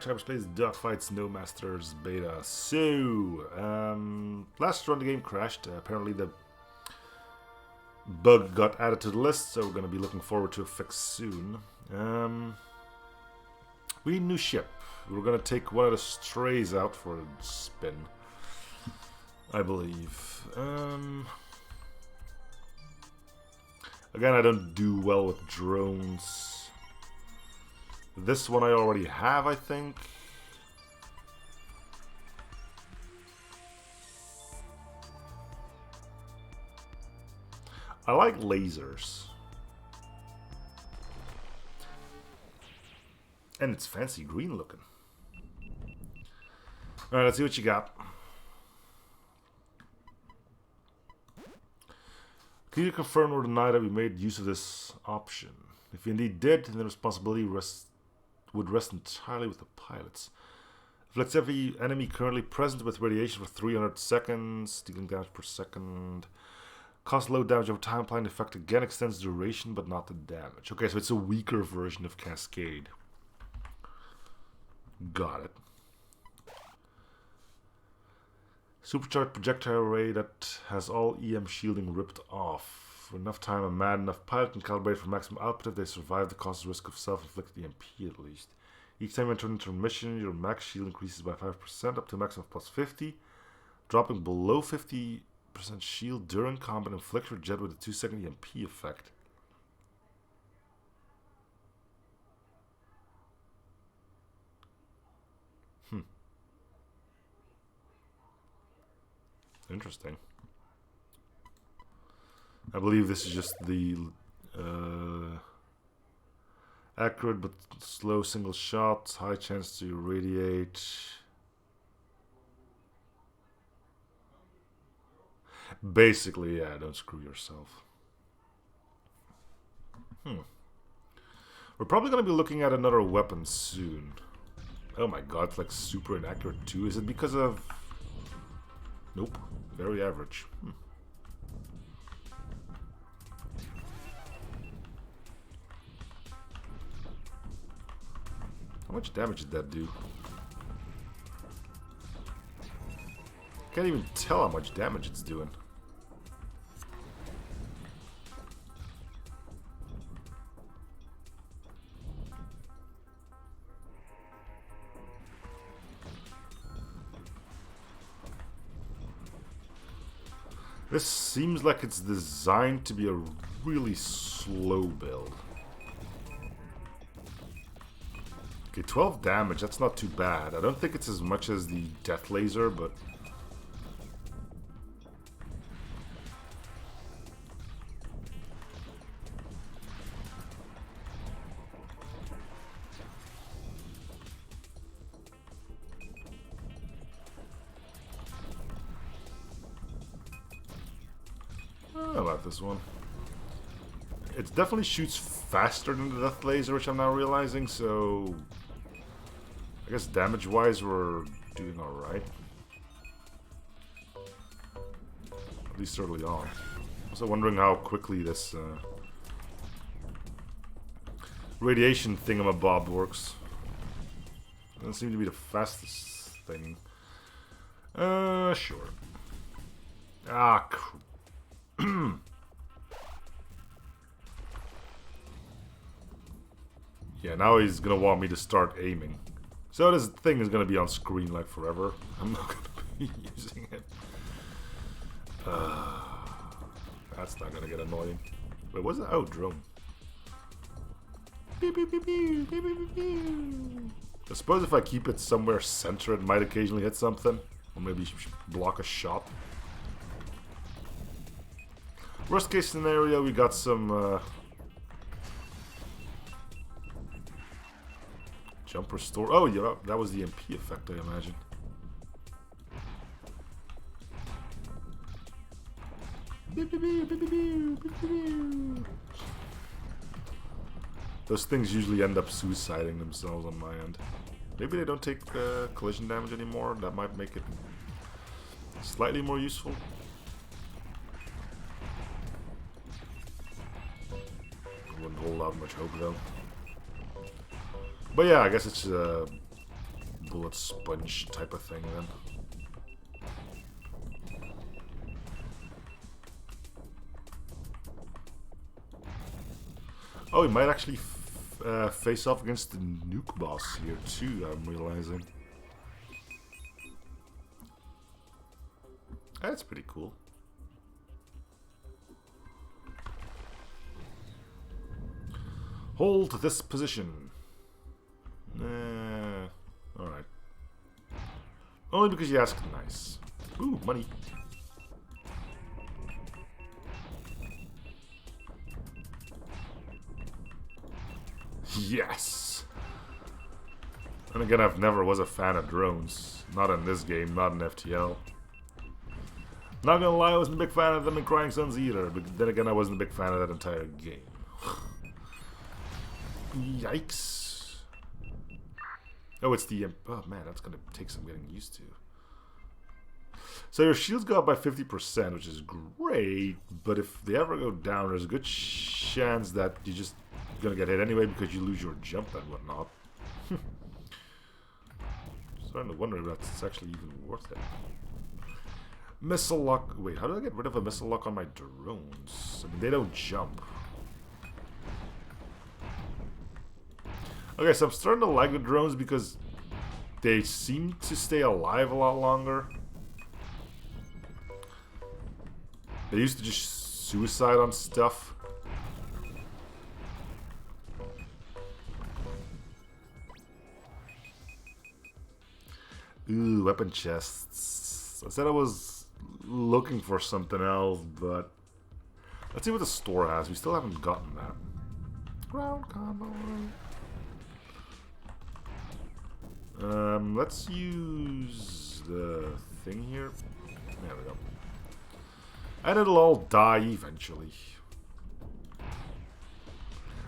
to Hyperspace Dogfights No Masters Beta. So, last run the game crashed. Apparently the bug got added to the list, so we're going to be looking forward to a fix soon. We need a new ship. We're going to take one of the strays out for a spin, I believe. Again, I don't do well with drones. This one I already have, I think. I like lasers. And it's fancy green looking. Alright, let's see what you got. Can you confirm or deny that we made use of this option? If you indeed did, then the responsibility would rest entirely with the pilots. Afflicts every enemy currently present with radiation for 300 seconds, dealing damage per second. Cost low damage over time, applying the effect again extends duration but not the damage. Okay, so it's a weaker version of Cascade. Got it. Supercharged projectile array that has all EM shielding ripped off. For enough time, a mad enough pilot can calibrate for maximum output if they survive the cost risk of self-inflicted EMP at least. Each time you enter into a mission, your max shield increases by 5% up to a maximum of plus 50. Dropping below 50% shield during combat inflicts your jet with a 2-second EMP effect. Interesting. I believe this is just the accurate but slow single shot, high chance to irradiate. Basically, yeah, don't screw yourself. We're probably going to be looking at another weapon soon. Oh my god, it's like super inaccurate too. Is it because of... Nope, very average. How much damage did that do? Can't even tell how much damage it's doing. This seems like it's designed to be a really slow build. Okay, 12 damage, that's not too bad. I don't think it's as much as the death laser, but... I like this one. It definitely shoots faster than the death laser, which I'm now realizing, so... I guess damage-wise we're doing alright. At least early on. Also wondering how quickly this radiation thingamabob works. Doesn't seem to be the fastest thing. Sure. Ah, yeah, now he's gonna want me to start aiming. So this thing is gonna be on screen like forever. I'm not gonna be using it. That's not gonna get annoying. Wait, what's that? Oh, drone. Beep, beep, beep, beep, beep, beep, beep. I suppose if I keep it somewhere centered, it might occasionally hit something. Or maybe block a shot. Worst case scenario, we got some jump restore. Oh yeah, that was the MP effect, I imagine. Those things usually end up suiciding themselves on my end. Maybe they don't take collision damage anymore. That might make it slightly more useful. Wouldn't hold out much hope though. But yeah, I guess it's bullet sponge type of thing then. Oh, he might actually face off against the nuke boss here too, I'm realizing. That's pretty cool. Hold this position. Alright. Only because you asked nice. Ooh, money. Yes! And again, I've never was a fan of drones. Not in this game, not in FTL. Not gonna lie, I wasn't a big fan of them in Crying Suns either, but then again, I wasn't a big fan of that entire game. Yikes. Oh, it's the... Oh man, that's gonna take some getting used to. So your shields go up by 50%, which is great, but if they ever go down, there's a good chance that you're just gonna get hit anyway because you lose your jump and whatnot. Starting to wonder if that's actually even worth it. Missile lock. Wait, how do I get rid of a missile lock on my drones? I mean, they don't jump. Okay, so I'm starting to like the drones because they seem to stay alive a lot longer. They used to just suicide on stuff. Ooh, weapon chests. I said I was looking for something else, but let's see what the store has. We still haven't gotten that. Ground combo. Let's use the thing here. There we go. And it'll all die eventually.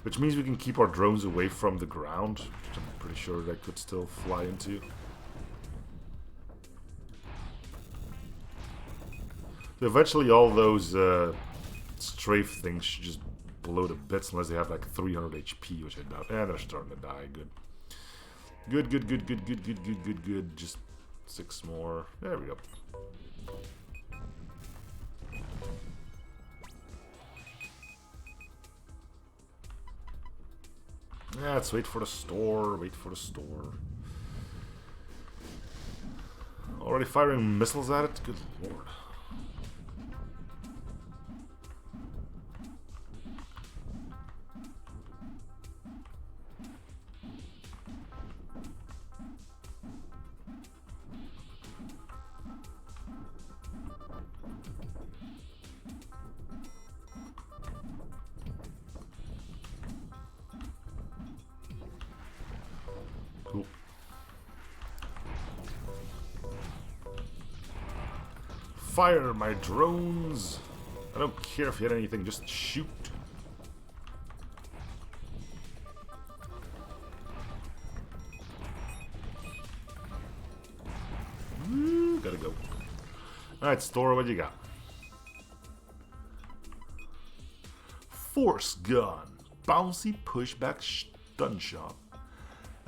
Which means we can keep our drones away from the ground, which I'm pretty sure they could still fly into. So eventually all those strafe things should just blow to bits unless they have like 300 HP, which I doubt. And they're starting to die. Good. Good, good, good, good, good, good, good, good, good. Just 6 more. There we go. Yeah, let's wait for the store. Wait for the store. Already firing missiles at it? Good lord. Cool. Fire my drones. I don't care if you hit anything, just shoot. Woo, gotta go. Alright, store, what you got? Force gun. Bouncy pushback stun shot.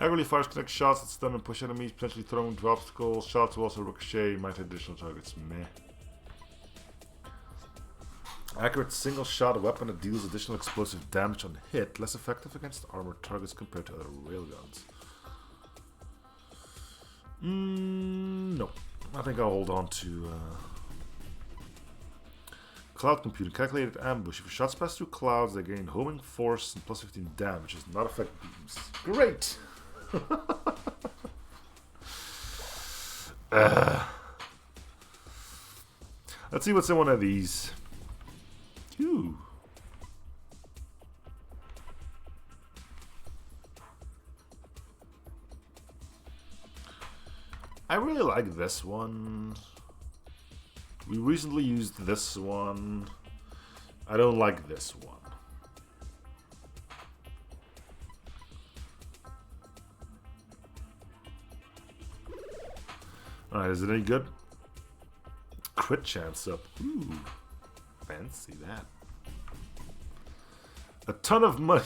Accurately fires connect shots that stun and push enemies, potentially thrown into obstacles. Shots will also ricochet, might hit additional targets. Meh. Accurate single shot weapon that deals additional explosive damage on hit, less effective against armored targets compared to other railguns. No. I think I'll hold on to cloud computing. Calculated ambush. If your shots pass through clouds, they gain homing force and plus 15 damage. Does not affect beams. Great! Let's see what's in one of these. Ooh. I really like this one. We recently used this one. I don't like this one. Alright, is it any good? Crit chance up. Ooh. Fancy that. A ton of money.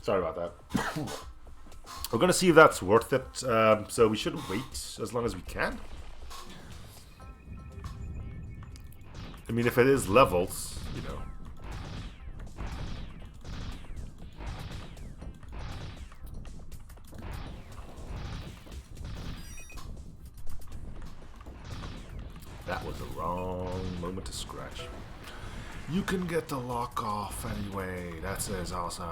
Sorry about that. We're gonna see if that's worth it. So we should wait as long as we can. I mean, if it is levels, you know. That was the wrong moment to scratch. You can get the lock off anyway. That says awesome.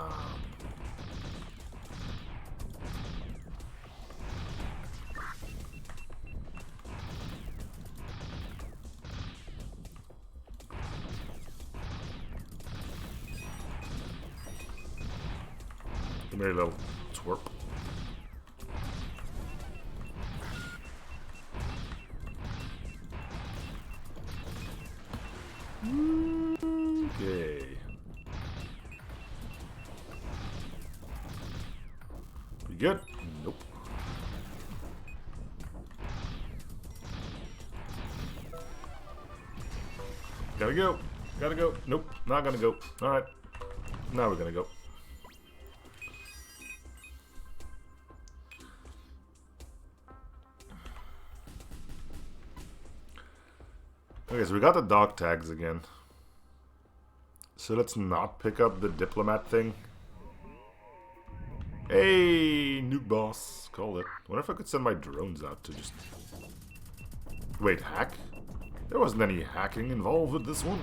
Give me a little twerp. Okay. We good? Nope. Gotta go. Gotta go. Nope. Not gonna go. Alright. Now we're gonna go. Okay, so we got the dog tags again. So let's not pick up the diplomat thing. Hey, nuke boss. Called it. I wonder if I could send my drones out to just... Wait, hack? There wasn't any hacking involved with this one.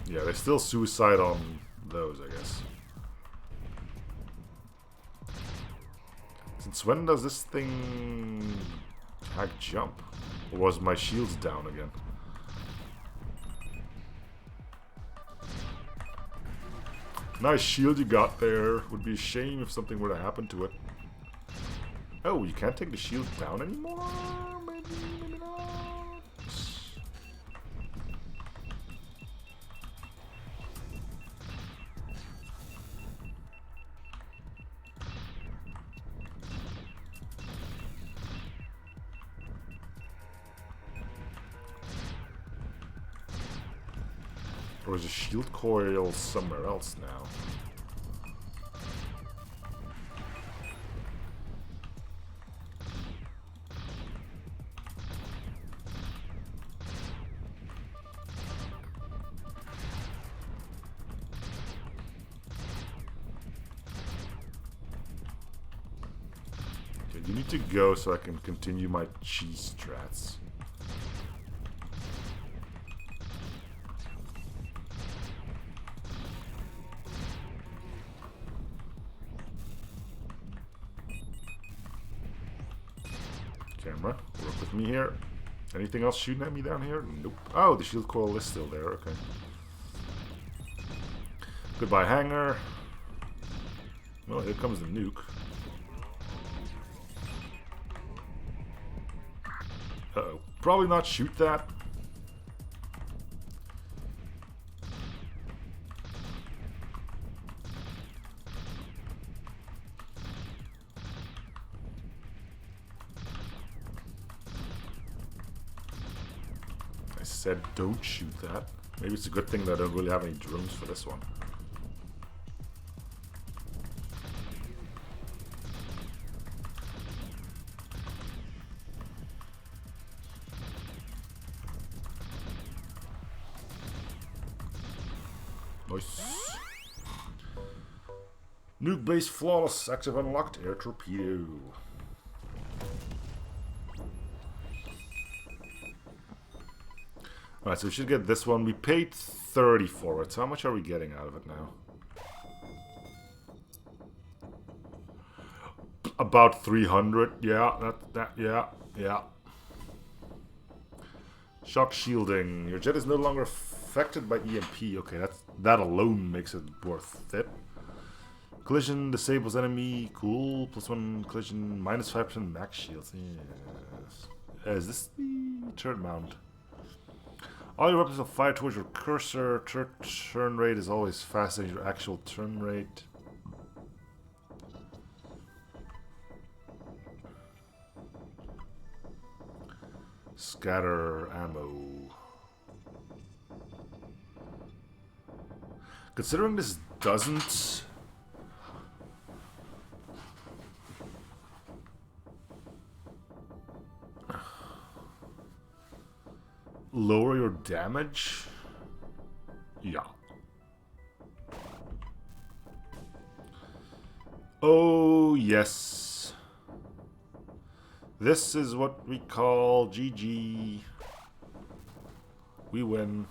Yeah, there's still suicide on those, I guess. Since when does this thing... hack jump? Or was my shields down again? Nice shield you got there. Would be a shame if something were to happen to it. Oh, you can't take the shield down anymore? Maybe, maybe not. Or is a shield coil somewhere else now? Okay, you need to go so I can continue my cheese strats. Camera, work with me here. Anything else shooting at me down here? Nope. Oh, the shield coil is still there. Okay. Goodbye, hangar. Well, here comes the nuke. Uh-oh. Probably not shoot that. Said don't shoot that. Maybe it's a good thing that I don't really have any drones for this one. Nice. Nuke base flawless. Active unlocked. Air torpedo. Alright, so we should get this one. We paid 30 for it. So how much are we getting out of it now? About 300. Yeah, yeah. Shock shielding. Your jet is no longer affected by EMP. Okay, that alone makes it worth it. Collision disables enemy. Cool. +1 collision. -5% max shields. Yes. Is this the turret mount? All your weapons will fire towards your cursor. Turn rate is always faster than your actual turn rate. Scatter ammo. Considering this doesn't lower your damage, yeah. Oh yes, this is what we call GG. We win.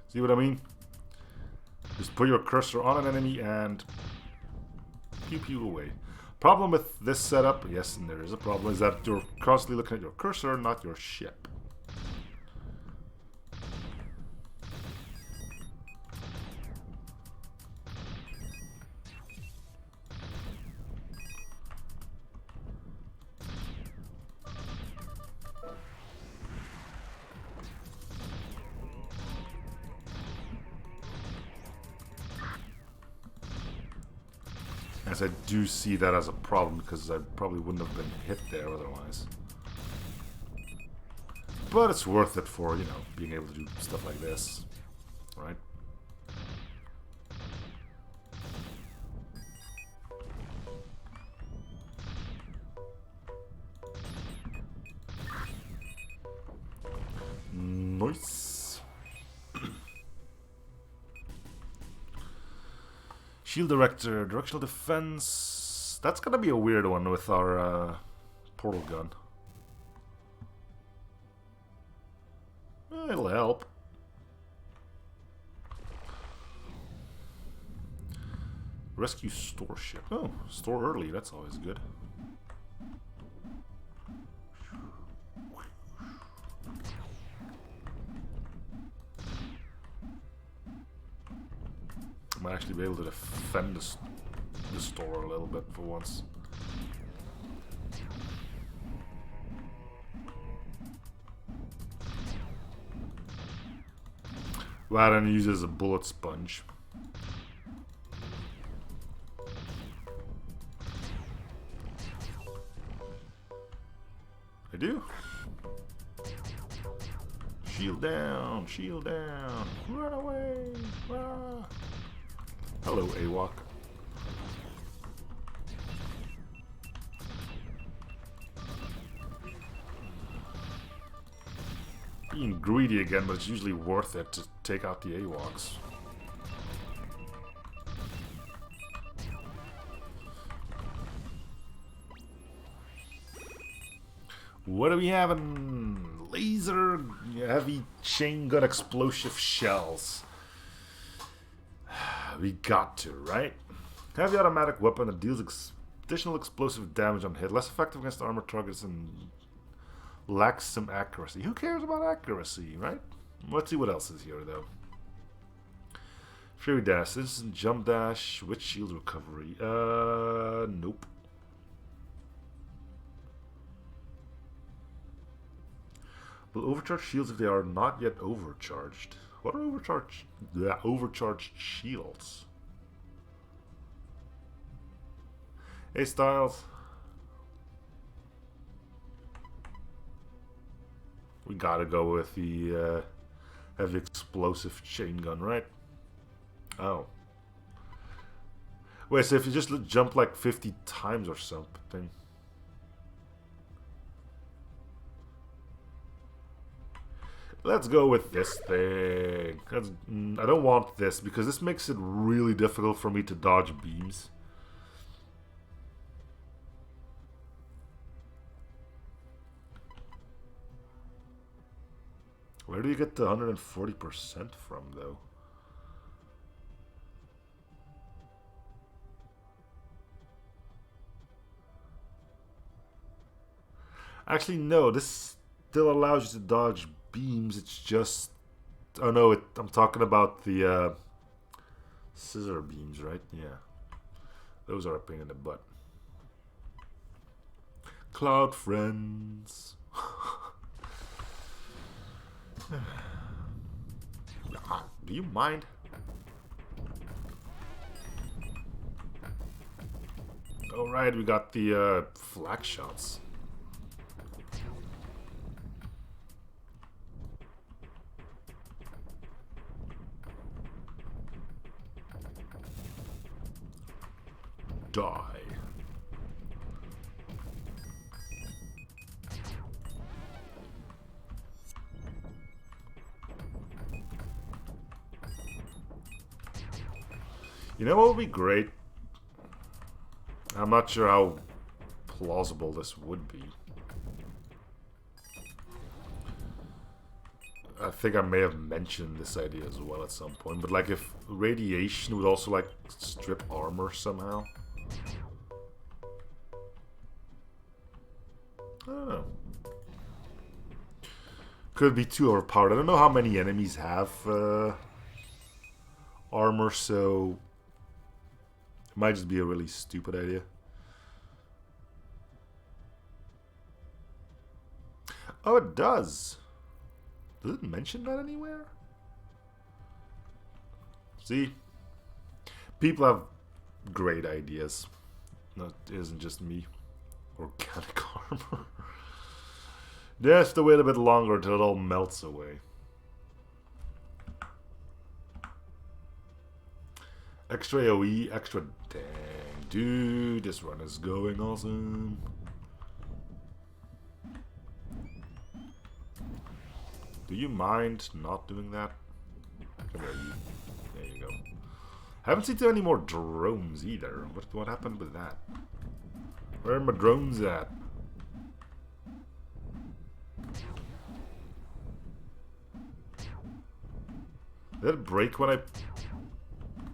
See what I mean? Just put your cursor on an enemy and pew pew away. Problem with this setup, yes, and there is a problem, is that you're constantly looking at your cursor, not your ship. As I do see that as a problem, because I probably wouldn't have been hit there otherwise. But it's worth it for, you know, being able to do stuff like this, right? Nice. Shield Director, Directional Defense. That's gonna be a weird one with our portal gun. It'll help. Rescue store ship. Oh, store early. That's always good. I might actually be able to defend the store a little bit for once. Rather than use it as a bullet sponge. I do. Shield down, shield down. Run away. Rah. Hello, AWOC. Being greedy again, but it's usually worth it to take out the AWOCs. What are we having? Laser heavy chain gun explosive shells. We got to, right? Heavy automatic weapon that deals additional explosive damage on hit, less effective against armor targets, and lacks some accuracy. Who cares about accuracy, right? Let's see what else is here, though. Fury dash, instant jump dash, with shield recovery. Nope. Will overcharge shields if they are not yet overcharged. What are overcharged? Yeah, overcharged shields. Hey, Styles. We gotta go with the heavy explosive chain gun, right? Oh. Wait, so if you just jump like 50 times or something. Let's go with this thing. I don't want this because this makes it really difficult for me to dodge beams. Where do you get the 140% from, though? Actually, no. This still allows you to dodge beams. It's just... Oh, no. I'm talking about the scissor beams, right? Yeah. Those are a pain in the butt. Cloud friends. Do you mind? Alright, we got the flak shots. Die. You know what would be great? I'm not sure how plausible this would be. I think I may have mentioned this idea as well at some point, but like if radiation would also like strip armor somehow. I don't know. Could be too overpowered. I don't know how many enemies have armor, so it might just be a really stupid idea. Oh, it does. Does it mention that anywhere? See? People have great ideas. No, it isn't just me. Organic armor. Just to wait a bit longer until it all melts away. Extra AoE, extra... Dang, dude, this run is going awesome. Do you mind not doing that? Come here, you. There you go. Haven't seen too many more drones either. What happened with that? Where are my drones at? Did it break when I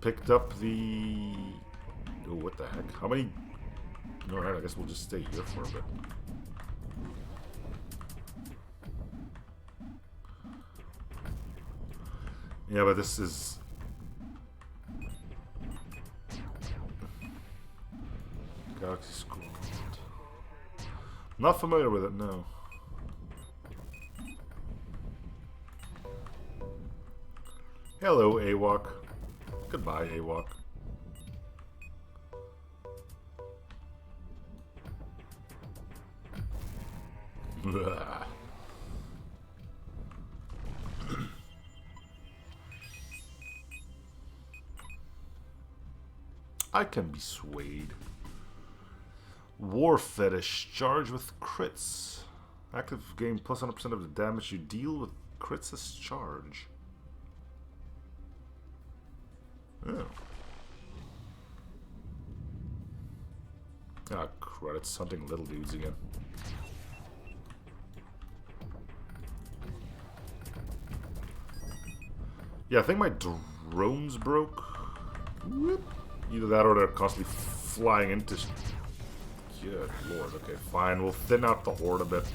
picked up the... Oh, what the heck? How many... Alright, I guess we'll just stay here for a bit. Yeah, but this is... Galaxy Squad. Not familiar with it, no. Hello, AWOC. Goodbye, AWOC. I can be swayed. War Fetish. Charge with crits. Active gain plus 100% of the damage you deal with crits as charge. Oh. Ah, crud. It's hunting little dudes again. Yeah, I think my drones broke. Whoop. Either that or they're constantly flying into... Good lord. Okay, fine. We'll thin out the horde a bit.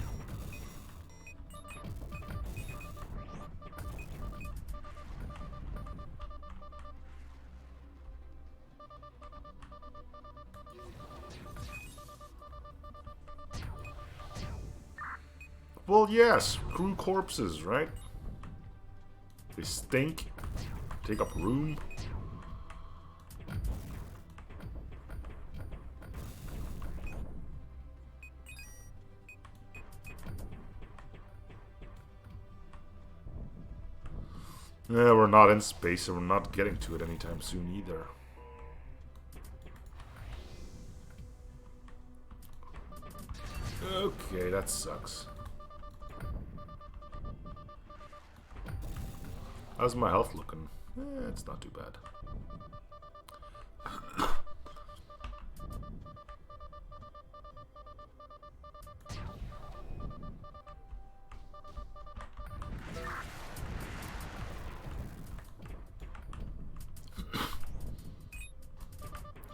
Well, yes. Crew corpses, right? They stink. Take up room. Yeah, we're not in space, so we're not getting to it anytime soon either. Okay, that sucks. How's my health looking? It's not too bad.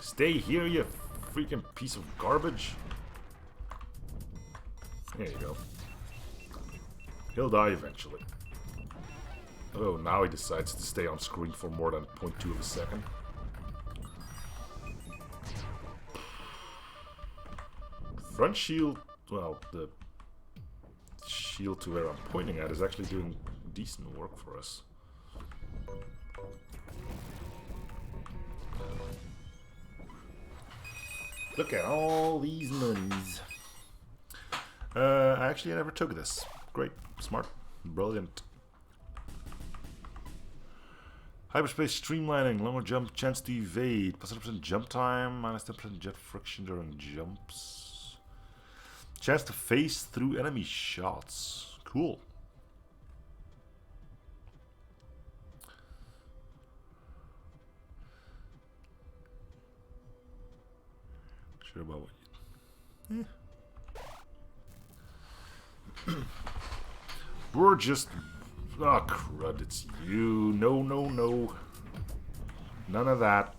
Stay here, you freaking piece of garbage. There you go. He'll die eventually. Oh, now he decides to stay on screen for more than 0.2 of a second. Front shield, well, the shield to where I'm pointing at is actually doing decent work for us. Look at all these monies. Actually, I never took this. Great. Smart. Brilliant. Hyperspace streamlining. Longer jump. Chance to evade. Plus 10% jump time. Minus 10% jet friction during jumps. Chance to phase through enemy shots. Cool. Sure about what you... We're just... Oh, crud, it's you. No, no, no. None of that.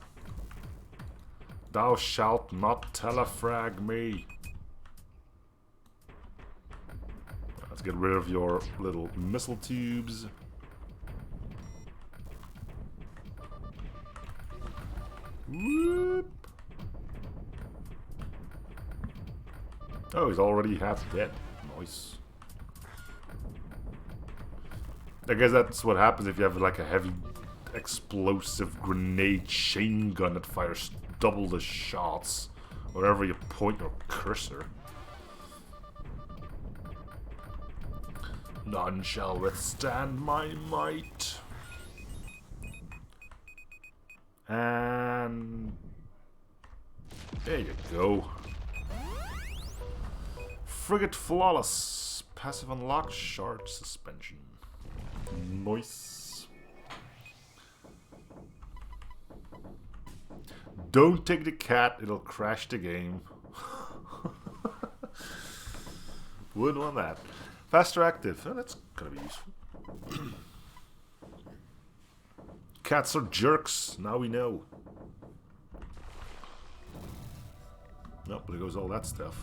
Thou shalt not telefrag me. Let's get rid of your little missile tubes. Whoop. Oh, he's already half dead. Nice. I guess that's what happens if you have like a heavy explosive grenade chain gun that fires double the shots wherever you point your cursor. None shall withstand my might. And there you go. Frigate Flawless. Passive unlocked. Shard suspension. Nice. Don't take the cat. It'll crash the game. Wouldn't want that. Faster active. Oh, that's gonna be useful. Cats are jerks. Now we know. Nope, there goes all that stuff.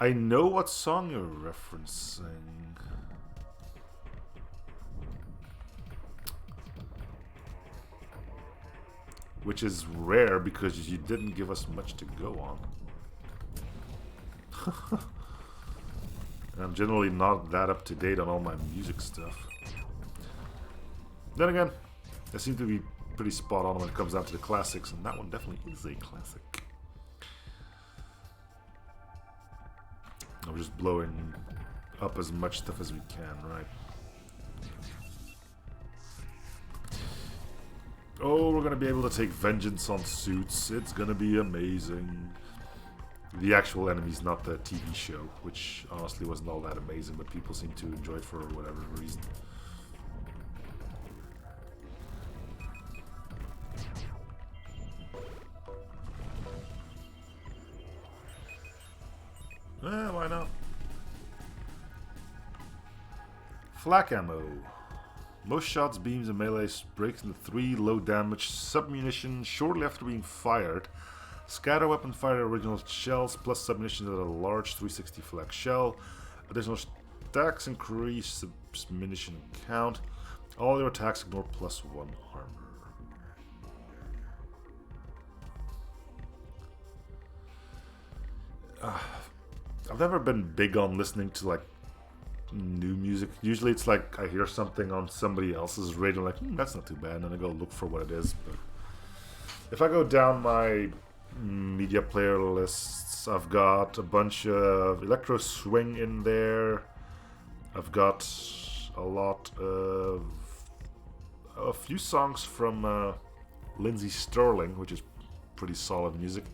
I know what song you're referencing. Which is rare because you didn't give us much to go on. I'm generally not that up to date on all my music stuff. Then again, I seem to be pretty spot on when it comes down to the classics, and that one definitely is a classic. I'm just blowing up as much stuff as we can, right? Oh, we're gonna be able to take vengeance on suits. It's gonna be amazing. The actual enemies, not the TV show, which honestly wasn't all that amazing, but people seem to enjoy it for whatever reason. Why not? Flak ammo. Most shots, beams, and melees breaks into 3 low damage submunition shortly after being fired. Scatter weapon fire original shells plus submunition at a large 360 flak shell. Additional stacks increase submunition count. All your attacks ignore +1 armor. I've never been big on listening to like new music. Usually it's like I hear something on somebody else's radio, like that's not too bad, and then I go look for what it is. But if I go down my media player lists, I've got a bunch of electro swing in there. I've got a lot of a few songs from Lindsey Sterling, which is pretty solid music,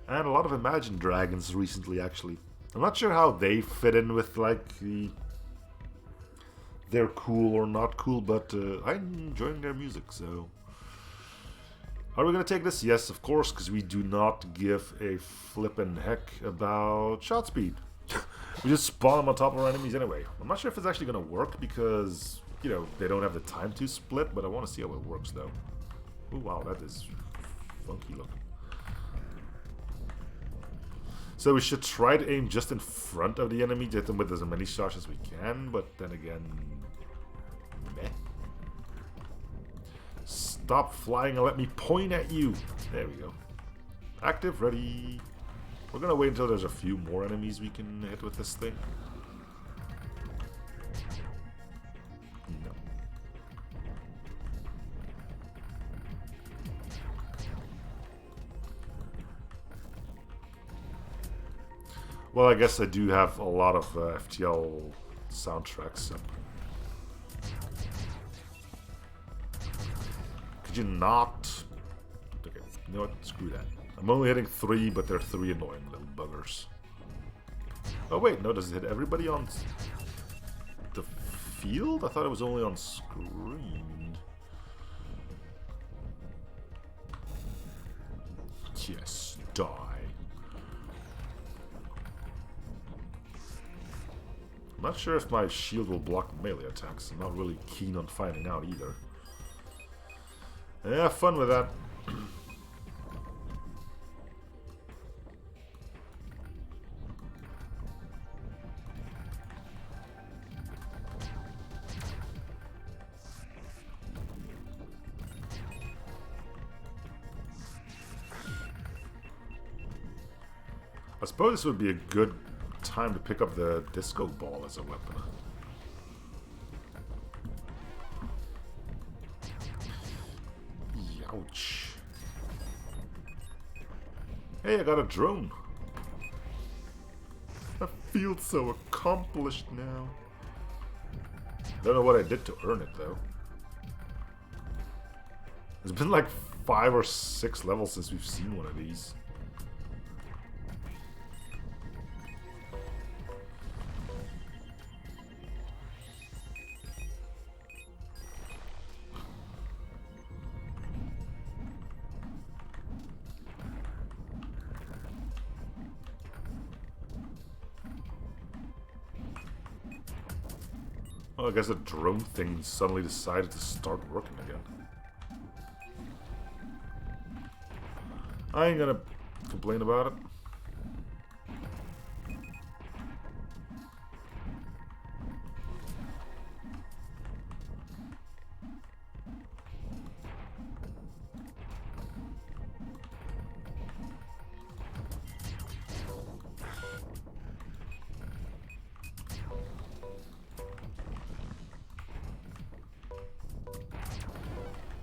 and a lot of Imagine Dragons recently, actually. I'm not sure how they fit in with like they're cool or not cool, but I'm enjoying their music. So, are we gonna take this? Yes, of course, because we do not give a flippin' heck about shot speed. We just spawn them on top of our enemies anyway. I'm not sure if it's actually gonna work because you know they don't have the time to split, but I want to see how it works though. Oh wow, that is funky looking. So we should try to aim just in front of the enemy, get them with as many shots as we can, but then again, meh. Stop flying and let me point at you. There we go. Active, ready. We're gonna wait until there's a few more enemies we can hit with this thing. No. Well, I guess I do have a lot of FTL soundtracks. So. Could you not? Okay, you know what? Screw that. I'm only hitting 3, but they're 3 annoying little buggers. Oh wait, no, does it hit everybody on the field? I thought it was only on screen. Yes, die. I'm not sure if my shield will block melee attacks. I'm not really keen on finding out either. Yeah, fun with that. I suppose this would be a good time to pick up the disco ball as a weapon. Ouch. Hey, I got a drone. I feel so accomplished now. Don't know what I did to earn it though. It's been like 5 or 6 levels since we've seen one of these. Well, I guess the drone thing suddenly decided to start working again. I ain't gonna complain about it.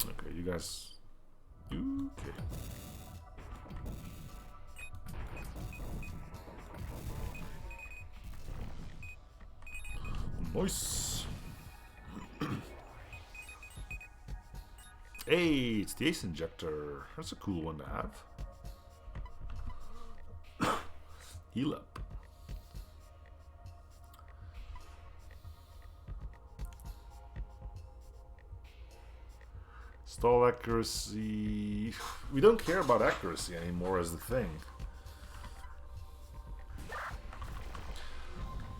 Okay, you guys... Okay. Nice. Hey, it's the Ace Injector. That's a cool one to have. Heal up. Stall accuracy. We don't care about accuracy anymore as the thing.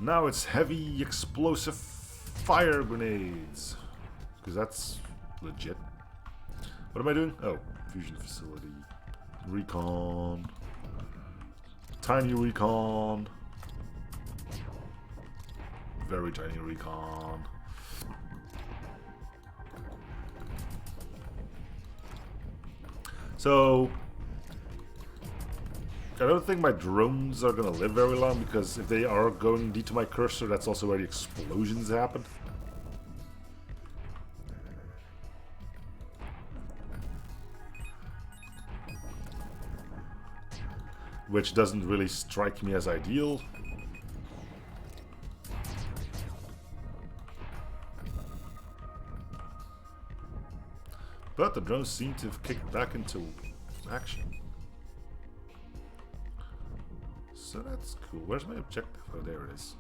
Now it's heavy explosive fire grenades. Because that's legit. What am I doing? Oh, fusion facility. Recon. Tiny recon. Very tiny recon. So, I don't think my drones are going to live very long, because if they are going indeed to my cursor, that's also where the explosions happen. Which doesn't really strike me as ideal. But the drones seem to have kicked back into action. So that's cool. Where's my objective? Oh, there it is.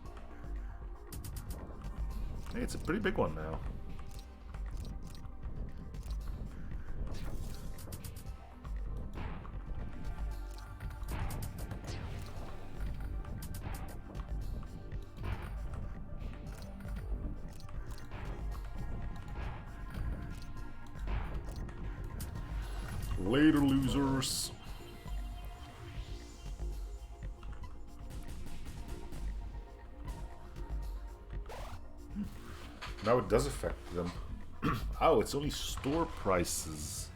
Hey, it's a pretty big one now. Later, losers. Now it does affect them. Oh, it's only store prices.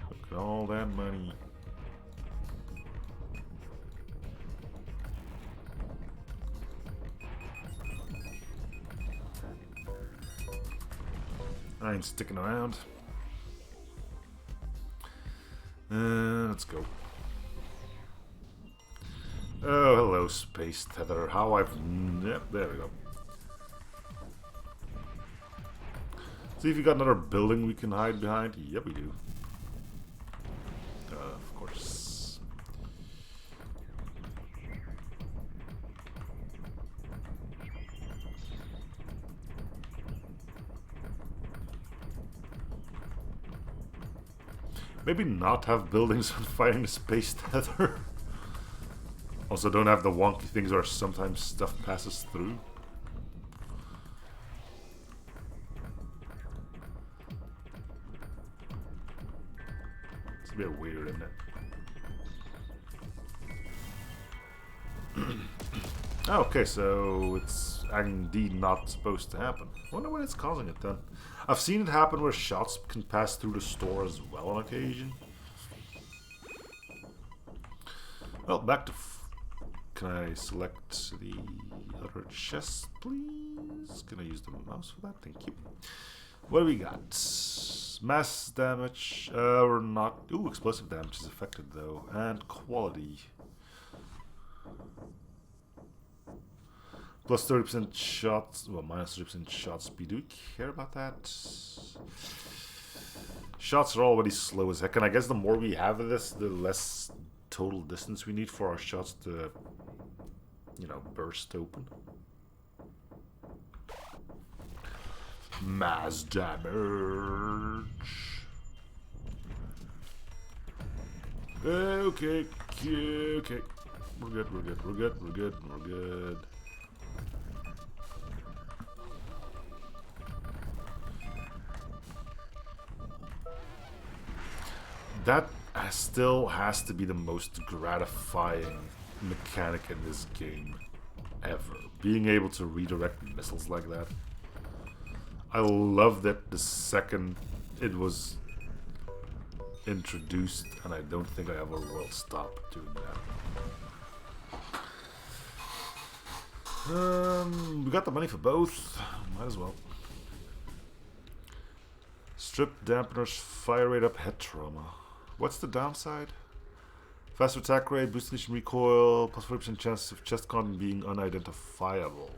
Look at all that money. I ain't sticking around. Let's go. Oh, hello, Space Tether. How I've... Yep, there we go. See if you got another building we can hide behind. Yep, we do. Of course. Maybe not have buildings on firing the Space Tether. Also don't have the wonky things where sometimes stuff passes through. It's a bit weird, isn't it? Okay, so it's indeed not supposed to happen. I wonder what it's causing it then. I've seen it happen where shots can pass through the store as well on occasion. Well, back to... Can I select the other chest, please? Can I use the mouse for that? Thank you. What do we got? Mass damage. We're not... Ooh, explosive damage is affected though. And quality. Plus 30% shots, well, minus 30% shot speed. Do we care about that? Shots are already slow as heck, and I guess the more we have of this, the less total distance we need for our shots to, you know, burst open. Mass damage. Okay, okay. We're good, we're good, we're good, we're good, we're good. That still has to be the most gratifying mechanic in this game ever. Being able to redirect missiles like that. I loved it the second it was introduced, and I don't think I ever will stop doing that. We got the money for both. Might as well. Strip dampeners, fire rate up, head trauma. What's the downside? Faster attack rate, boosted ignition recoil, plus 40% chance of chest content being unidentifiable.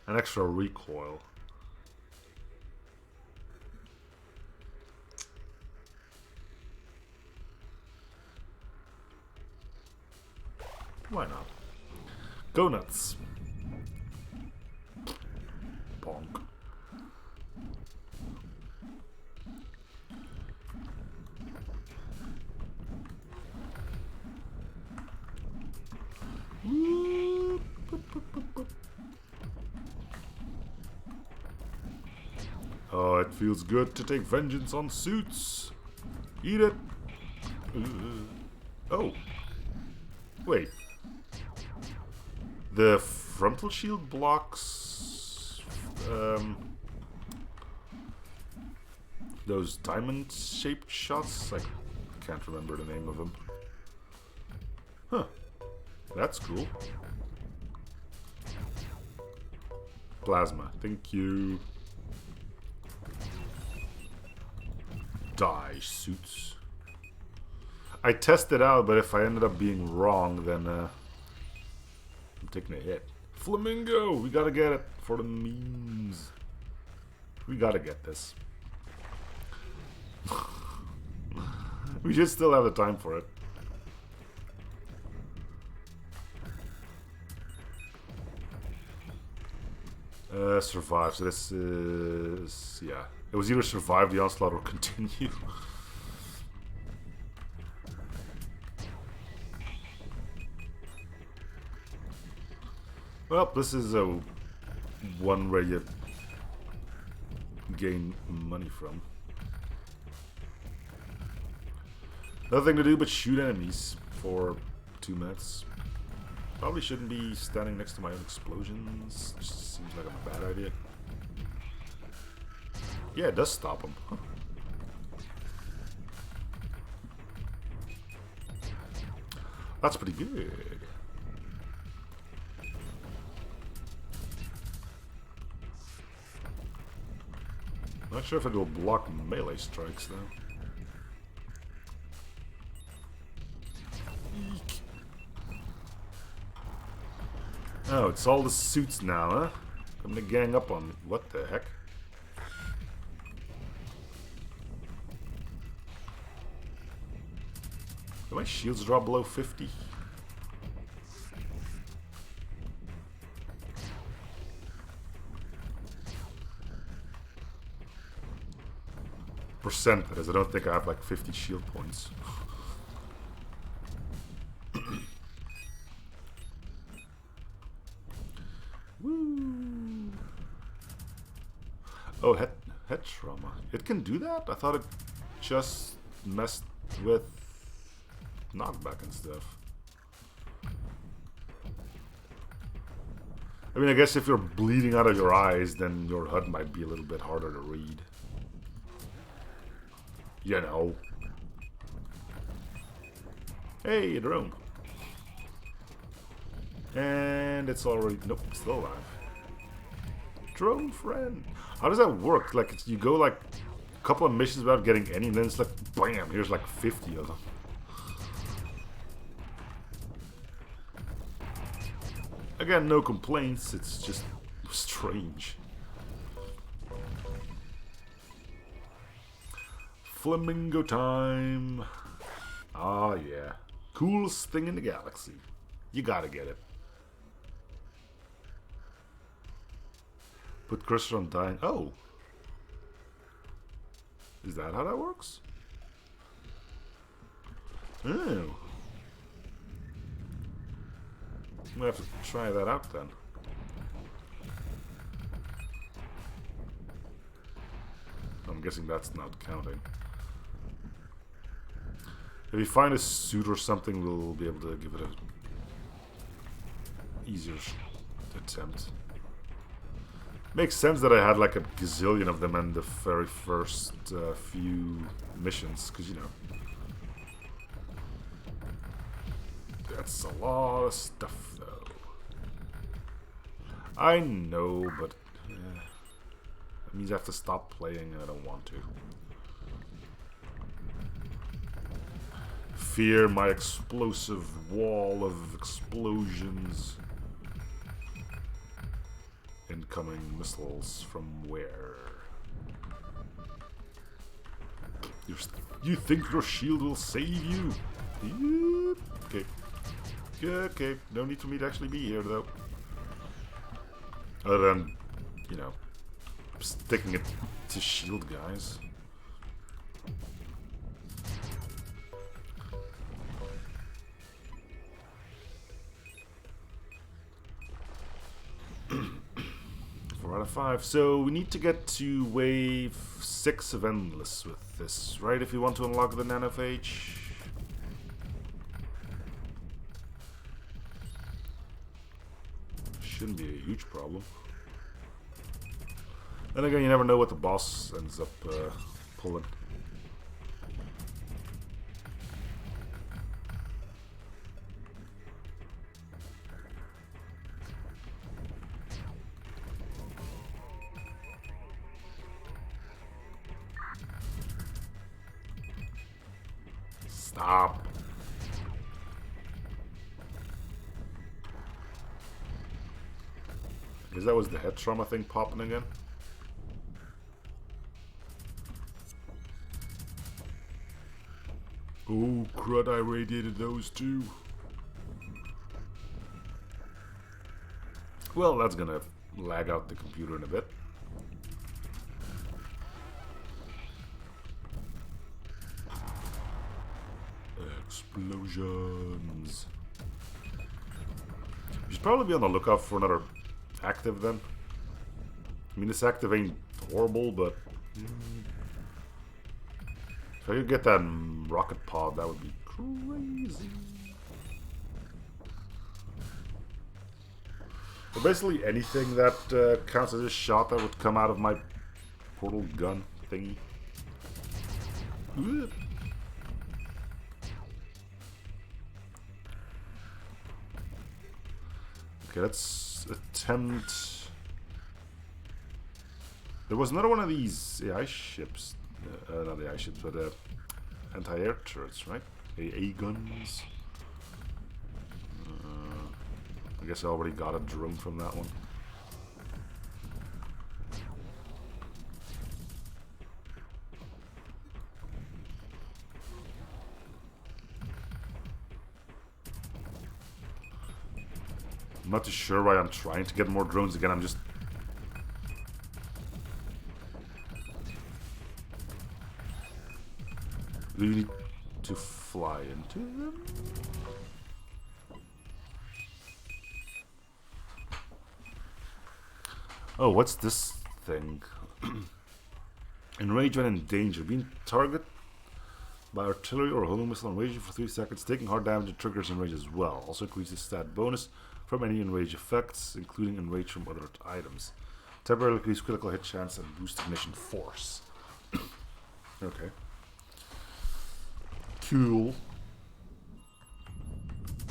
An extra recoil. Why not? Go nuts. Bonk. Oh, it feels good to take vengeance on suits. Eat it. Oh. Wait. The frontal shield blocks those diamond-shaped shots. I can't remember the name of them. Huh. That's cool. Plasma. Thank you. Die, suits. I tested out, but if I ended up being wrong, then I'm taking a hit. Flamingo! We gotta get it for the memes. We gotta get this. We should still have the time for it. Survive. So this is... yeah. It was either survive the onslaught or continue. Well, this is a one where you gain money from. Nothing to do but shoot enemies for 2 minutes. Probably shouldn't be standing next to my own explosions. Just seems like a bad idea. Yeah, it does stop them. Huh. That's pretty good. Not sure if it will block melee strikes though. Eek. Oh, it's all the suits now, huh? Coming to gang up on me. What the heck? Do my shields drop below 50? Percent, that is. I don't think I have like 50 shield points. Woo! Oh, head trauma. It can do that? I thought it just messed with knockback and stuff. I mean, I guess if you're bleeding out of your eyes, then your HUD might be a little bit harder to read. You know. Hey, a drone. And it's already... Nope, still alive. Drone friend. How does that work? Like, it's, you go like a couple of missions without getting any, and then it's like, bam, here's like 50 of them. Again, no complaints, it's just strange. Flamingo time. Ah, yeah. Coolest thing in the galaxy. You gotta get it. Put cursor on dying. Oh. Is that how that works? Oh. I'm gonna have to try that out then. I'm guessing that's not counting. If we find a suit or something, we'll be able to give it a easier attempt. Makes sense that I had like a gazillion of them in the very first few missions, because you know. That's a lot of stuff though. I know, but that means I have to stop playing and I don't want to. Fear my explosive wall of explosions. Incoming missiles from where? You think your shield will save you? Yep. Okay. Okay. No need for me to actually be here though. Other than, you know, sticking it to shield guys. Out of 5. So we need to get to wave 6 of Endless with this, right? If we want to unlock the nanophage. Shouldn't be a huge problem. Then again, you never know what the boss ends up pulling. Stop. I guess that was the head trauma thing popping again. Oh crud, I radiated those too. Well, that's gonna lag out the computer in a bit. Explosions. We should probably be on the lookout for another active then. I mean, this active ain't horrible, but if I could get that rocket pod, that would be crazy. But basically anything that counts as a shot that would come out of my portal gun thingy. Okay, let's attempt. There was another one of these AI ships. Not AI ships, but anti-air turrets, right? AA guns. I guess I already got a drone from that one. I'm not too sure why I'm trying to get more drones again. I'm just... Do you need to fly into them? Oh, what's this thing? Enrage when in danger. Being targeted by artillery or homing missile enraging for 3 seconds. Taking hard damage and triggers enrage as well. Also increases stat bonus from any enrage effects, including enrage from other items. Temporarily increase critical hit chance and boost ignition force. Okay. Cool.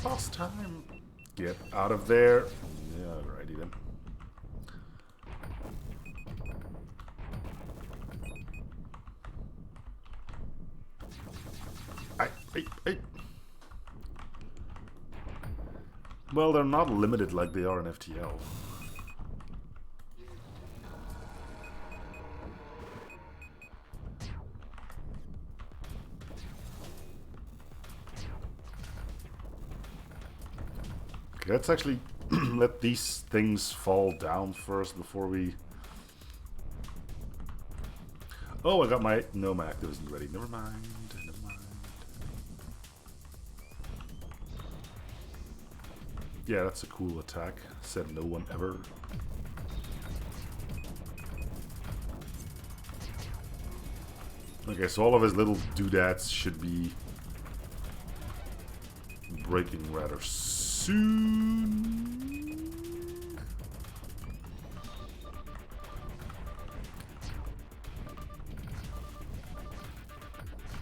Boss time. Get out of there. Yeah, alrighty then. Hey. Well, they're not limited like they are in FTL. Okay, let's actually let these things fall down first before we... Oh, I got my... No, my active isn't ready. Never mind. Yeah, that's a cool attack. Said no one ever. Okay, so all of his little doodads should be breaking rather soon.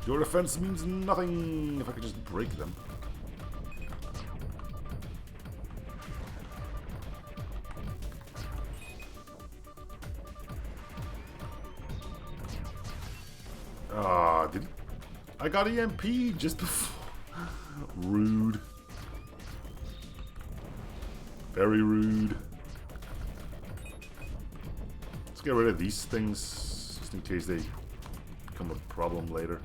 Your defense means nothing if I could just break them. I got EMP just before. Rude. Very rude. Let's get rid of these things just in case they become a problem later.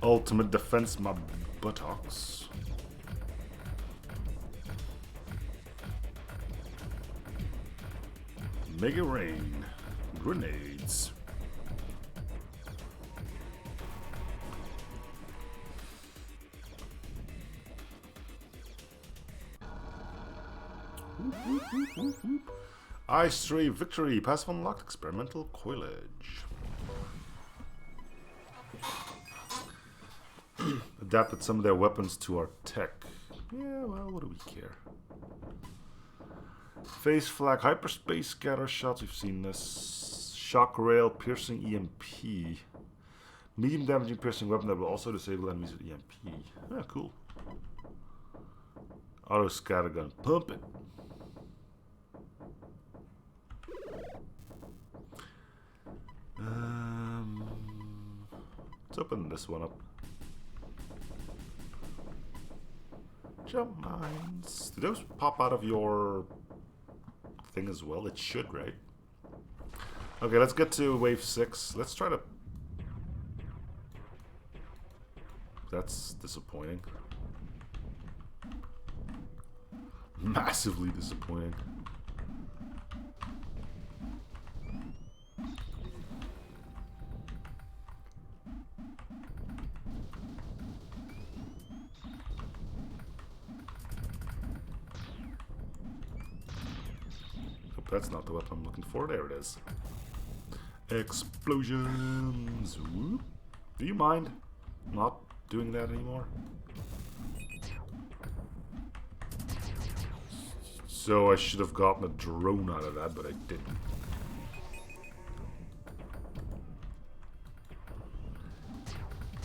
Ultimate defense, my buttocks. Make it rain. Grenades. Ice-Ray victory. Passive unlocked. Experimental coilage. Adapted some of their weapons to our tech. Yeah, well, what do we care? Phase flag, hyperspace scatter shots. We've seen this. Shock rail, piercing EMP. Medium damaging piercing weapon that will also disable enemies with EMP. Yeah, cool. Auto scattergun, pump it. Let's open this one up. Jump mines. Do those pop out of your thing as well? It should, right? Okay, let's get to wave 6. Let's try to... That's disappointing. Massively disappointing. Hope that's not the weapon I'm looking for. There it is. Explosions. Whoop. Do you mind not doing that anymore? So I should have gotten a drone out of that, but I didn't.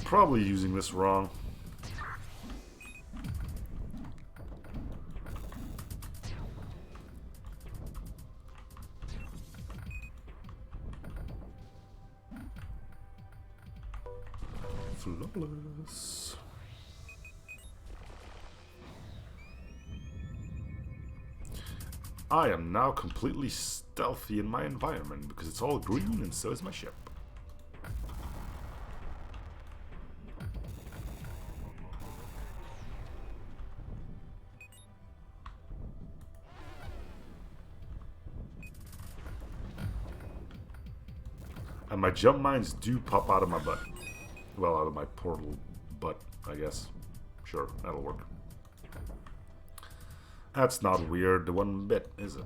Probably using this wrong. Flawless. I am now completely stealthy in my environment because it's all green and so is my ship. And my jump mines do pop out of my butt. Well, out of my portal butt, I guess. Sure, that'll work. That's not weird one bit, is it?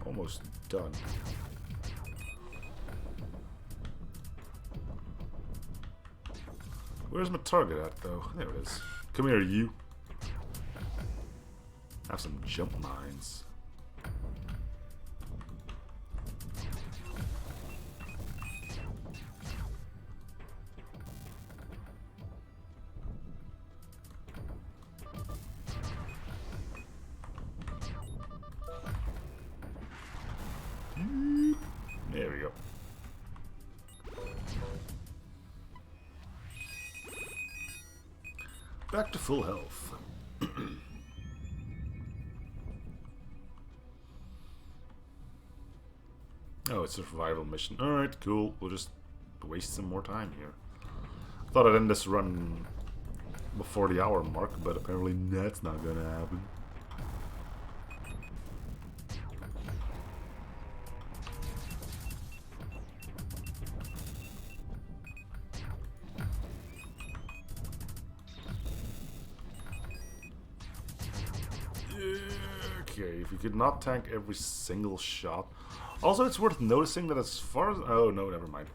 Almost done. Where's my target at, though? There it is. Come here, you. Have some jump mines. There we go. Back to full health. Oh, it's a survival mission. Alright, cool. We'll just waste some more time here. I thought I'd end this run before the hour mark, but apparently that's not gonna happen. Okay, if you could not tank every single shot. Also, it's worth noticing that as far as... Oh, no, never mind.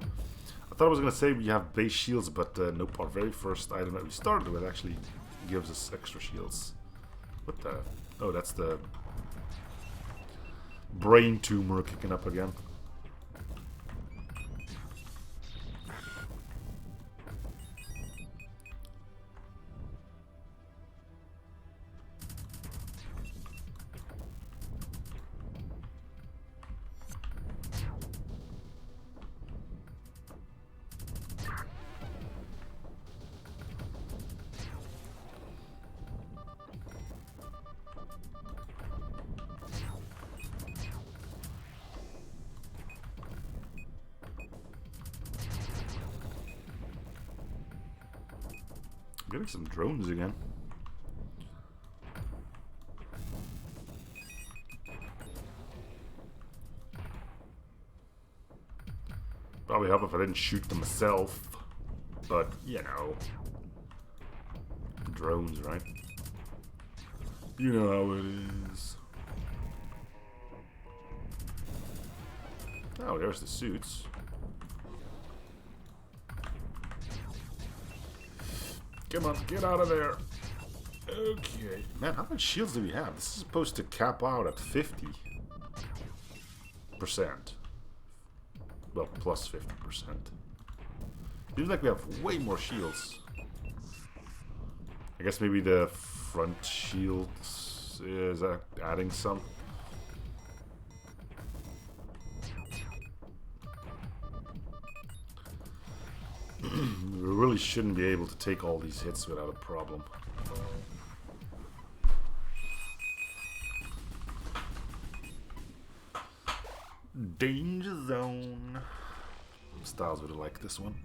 I thought I was going to say we have base shields, but nope. Our very first item that we started with actually gives us extra shields. What the... Oh, that's the... brain tumor kicking up again. Getting some drones again. Probably help if I didn't shoot them myself. But, you know. Drones, right? You know how it is. Oh, there's the suits. Come on, get out of there. Okay. Man, how much shields do we have? This is supposed to cap out at 50%. Well, plus 50%. Seems like we have way more shields. I guess maybe the front shield is adding some. We really shouldn't be able to take all these hits without a problem. Danger zone. Styles would have liked this one.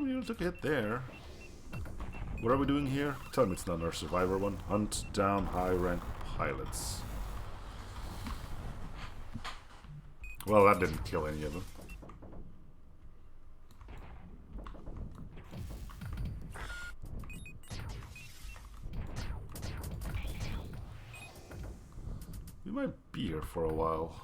We took a hit there. What are we doing here? Tell me it's not our survivor one. Hunt down high rank pilots. Well, that didn't kill any of them. We might be here for a while.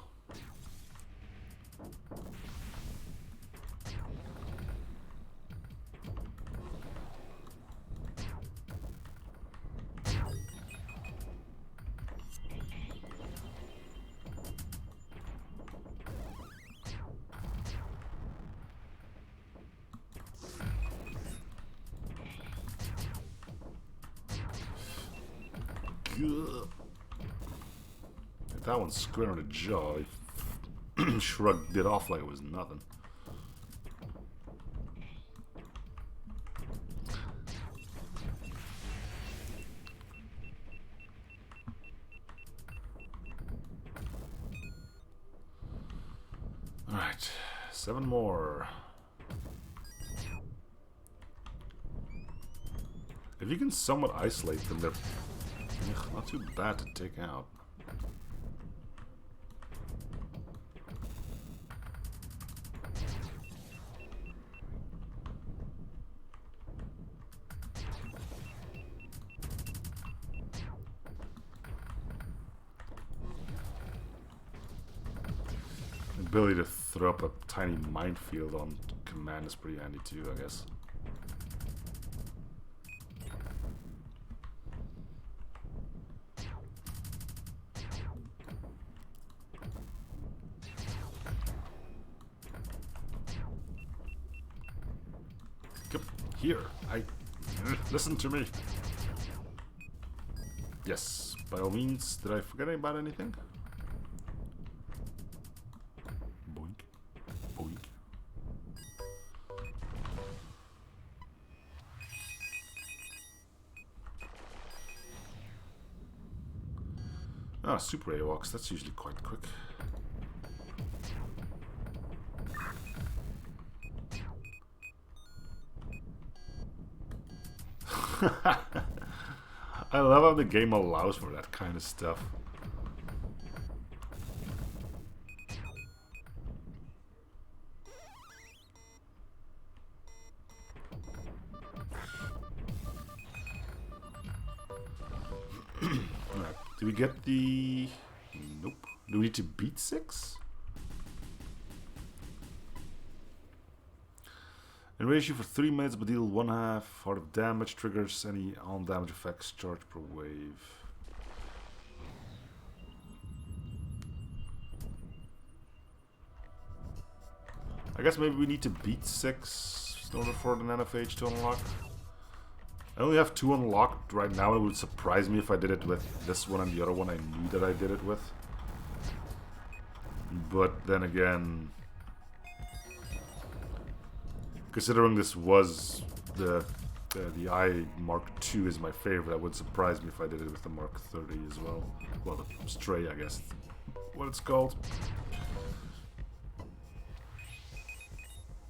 That one square on the jaw. He shrugged it off like it was nothing. Alright, 7 more. If you can somewhat isolate them, they're not too bad to take out. The ability to throw up a tiny minefield on command is pretty handy too, I guess. Here, listen to me. Yes, by all means. Did I forget about anything? Boink, boink. Ah, super AWOX. That's usually quite quick. I love how the game allows for that kind of stuff. Alright, do we get the... Nope. Do we need to beat 6? Enrage you for 3 minutes, but deal 1/2 heart of damage. Triggers any on damage effects charge per wave. I guess maybe we need to beat 6 in order for the NFH to unlock. I only have 2 unlocked right now. It would surprise me if I did it with this one and the other one I knew that I did it with. But then again, considering this was the I Mark II is my favorite, it would surprise me if I did it with the Mark 30 as well. Well, the Stray, I guess, what it's called.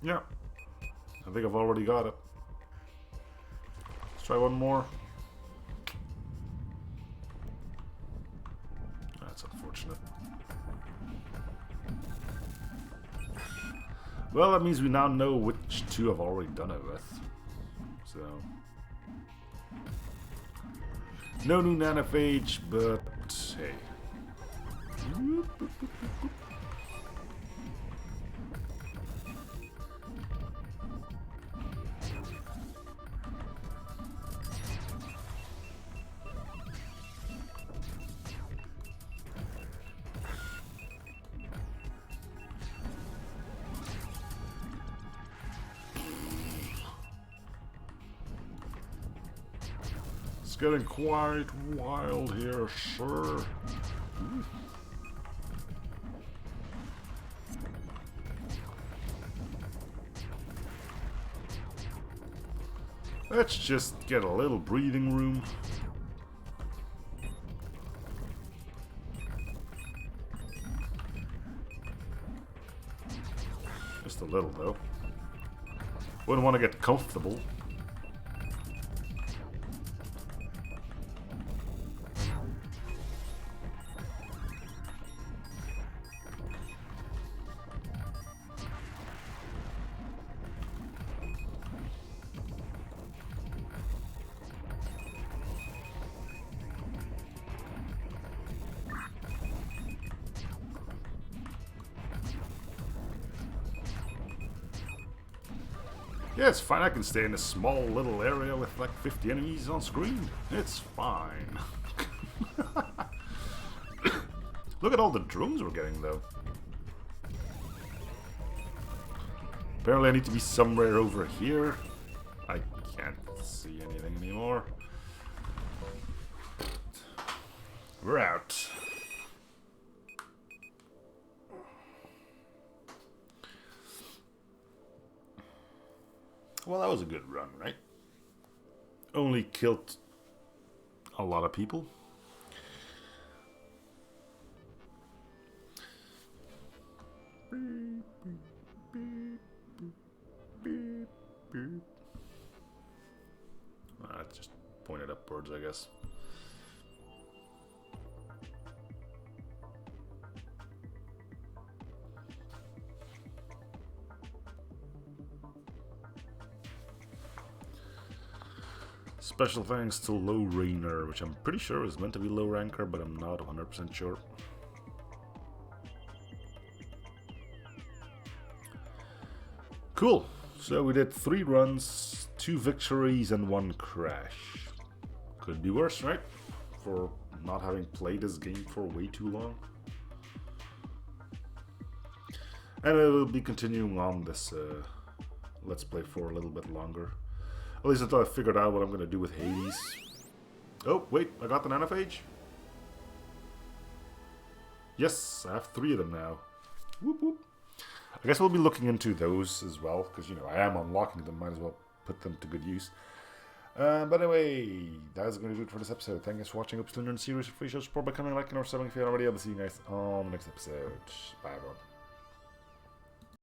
Yeah, I think I've already got it. Let's try one more. That's unfortunate. Well, that means we now know which 2 I've already done it with. So, no new NFH, but hey. getting quite wild here, sir. Ooh. Let's just get a little breathing room. Just a little, though. Wouldn't want to get comfortable. Yeah, it's fine. I can stay in a small little area with like 50 enemies on screen. It's fine. Look at all the drones we're getting, though. Apparently I need to be somewhere over here. I can't see anything anymore. We're out. Well, that was a good run, right? Only killed a lot of people. Just pointed upwards, I guess. Special thanks to Low Rainer, which I'm pretty sure is meant to be low ranker, but I'm not 100% sure. Cool. So we did 3 runs, 2 victories, and 1 crash. Could be worse, right? For not having played this game for way too long. And I will be continuing on this Let's Play for a little bit longer. At least until I figured out what I'm going to do with Hades. Oh, wait, I got the nanophage? Yes, I have 3 of them now. Whoop whoop. I guess we'll be looking into those as well, because, you know, I am unlocking them, might as well put them to good use. But anyway, that is going to do it for this episode. Thank you guys for watching. Hope to learn the series. Free show support by coming, liking, or subbing if you haven't already. I'll see you guys on the next episode. Bye, everyone.